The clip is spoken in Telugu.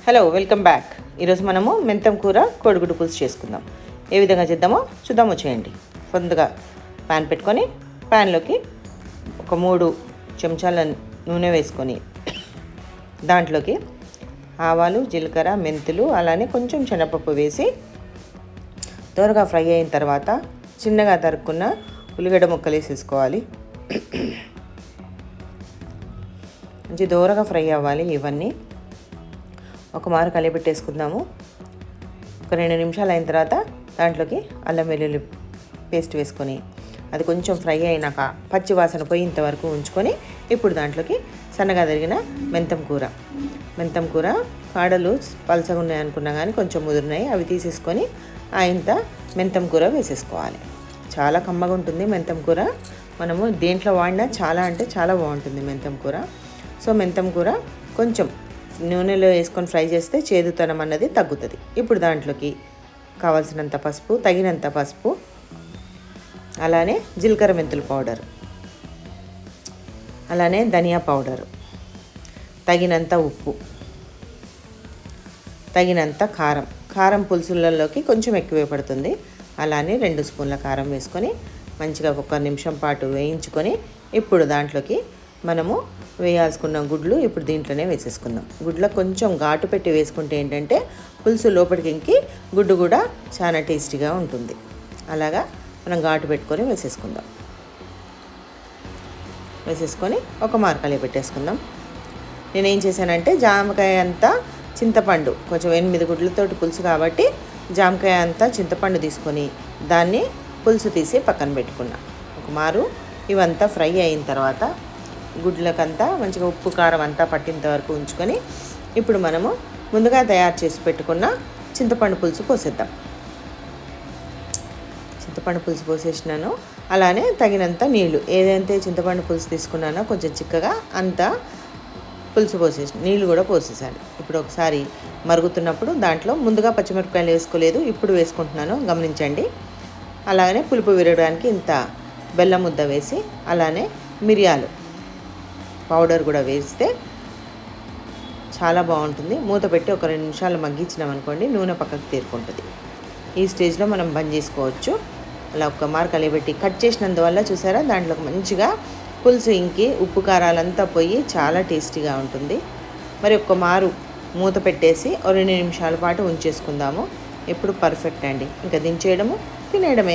Hello, welcome back. ఈరోజు మనము మెంతం కూర కోడిగుడ్డు పులుసు చేసుకుందాం. ఏ విధంగా చేద్దామో చూద్దాము, చేయండి. ముందుగా ప్యాన్ పెట్టుకొని ప్యాన్లోకి ఒక 3 చెంచాల నూనె వేసుకొని దాంట్లోకి ఆవాలు, జీలకర్ర, మెంతులు, అలానే కొంచెం శనగపప్పు వేసి త్వరగా ఫ్రై అయిన తర్వాత చిన్నగా తరుక్కున్న ఉల్లిగడ్డ ముక్కలు వేసేసుకోవాలి. మంచి దూరగా ఫ్రై అవ్వాలి. ఇవన్నీ ఒక మారు కలిపెట్టేసుకుందాము. ఒక 2 నిమిషాలు అయిన తర్వాత దాంట్లోకి అల్లం వెల్లుల్లి పేస్ట్ వేసుకొని అది కొంచెం ఫ్రై అయినాక పచ్చి వాసన పోయేంత వరకు ఉంచుకొని ఇప్పుడు దాంట్లోకి సన్నగా తరిగిన మెంతం కూర కాడలు పలసగా ఉన్నాయి అనుకున్నా కానీ కొంచెం ముదిరినాయి, అవి తీసేసుకొని ఇంత మెంతం కూర వేసేసుకోవాలి. చాలా కమ్మగా ఉంటుంది మెంతం కూర. మనము దేంట్లో వాడినా చాలా అంటే చాలా బాగుంటుంది మెంతం కూర. సో మెంతం కూర కొంచెం నూనెలో వేసుకొని ఫ్రై చేస్తే చేదుతనం అన్నది తగ్గుతుంది. ఇప్పుడు దాంట్లోకి కావాల్సినంత పసుపు, తగినంత పసుపు, అలానే జీలకర్ర మెంతుల పౌడర్, అలానే ధనియా పౌడరు, తగినంత ఉప్పు, తగినంత కారం పులుసులలోకి కొంచెం ఎక్కువే పడుతుంది. అలానే 2 స్పూన్ల కారం వేసుకొని మంచిగా 1 నిమిషం పాటు వేయించుకొని ఇప్పుడు దాంట్లోకి మనము వేయాల్సుకున్న గుడ్లు ఇప్పుడు దీంట్లోనే వేసేసుకుందాం. గుడ్లో కొంచెం ఘాటు పెట్టి వేసుకుంటే ఏంటంటే పులుసు లోపలికి ఇంకి గుడ్డు కూడా చాలా టేస్టీగా ఉంటుంది. అలాగా మనం ఘాటు పెట్టుకొని వేసేసుకొని ఒక మార్కలే పెట్టేసుకుందాం. నేనేం చేశానంటే జామకాయ అంతా చింతపండు, కొంచెం 8 గుడ్లతోటి పులుసు కాబట్టి జామకాయ అంతా చింతపండు తీసుకొని దాన్ని పులుసు తీసి పక్కన పెట్టుకున్నా. ఒక మారు ఇవంతా ఫ్రై అయిన తర్వాత గుడ్లకంతా మంచిగా ఉప్పు కారం అంతా పట్టినంత వరకు ఉంచుకొని ఇప్పుడు మనము ముందుగా తయారు చేసి పెట్టుకున్న చింతపండు పులుసు పోసేద్దాం. చింతపండు పులుసు పోసేసినాను. అలానే తగినంత నీళ్ళు, ఏదైతే చింతపండు పులుసు తీసుకున్నానో కొంచెం చిక్కగా అంత పులుసు నీళ్ళు కూడా పోసేసాను. ఇప్పుడు ఒకసారి మరుగుతున్నప్పుడు దాంట్లో ముందుగా పచ్చిమిరపకాయలు వేసుకోలేదు, ఇప్పుడు వేసుకుంటున్నాను, గమనించండి. అలాగనే పులుపు విరగడానికి ఇంత బెల్లం ముద్ద వేసి అలానే మిరియాలు పౌడర్ కూడా వేస్తే చాలా బాగుంటుంది. మూత పెట్టి ఒక 2 నిమిషాలు మగ్గించినాం అనుకోండి, నూనె పక్కకు తీరుకుంటుంది. ఈ స్టేజ్లో మనం బంద్ చేసుకోవచ్చు. అలా ఒక్క మార్ కలిపెట్టి కట్ చేసినందువల్ల చూసారా దాంట్లోకి మంచిగా పులుసు ఇంకి ఉప్పు కారాలంతా పోయి చాలా టేస్టీగా ఉంటుంది. మరి ఒక్క మారు మూత పెట్టేసి 2 నిమిషాల పాటు ఉంచేసుకుందాము. ఎప్పుడు పర్ఫెక్ట్ అండి. ఇంకా దించేయడము, తినేయడమే.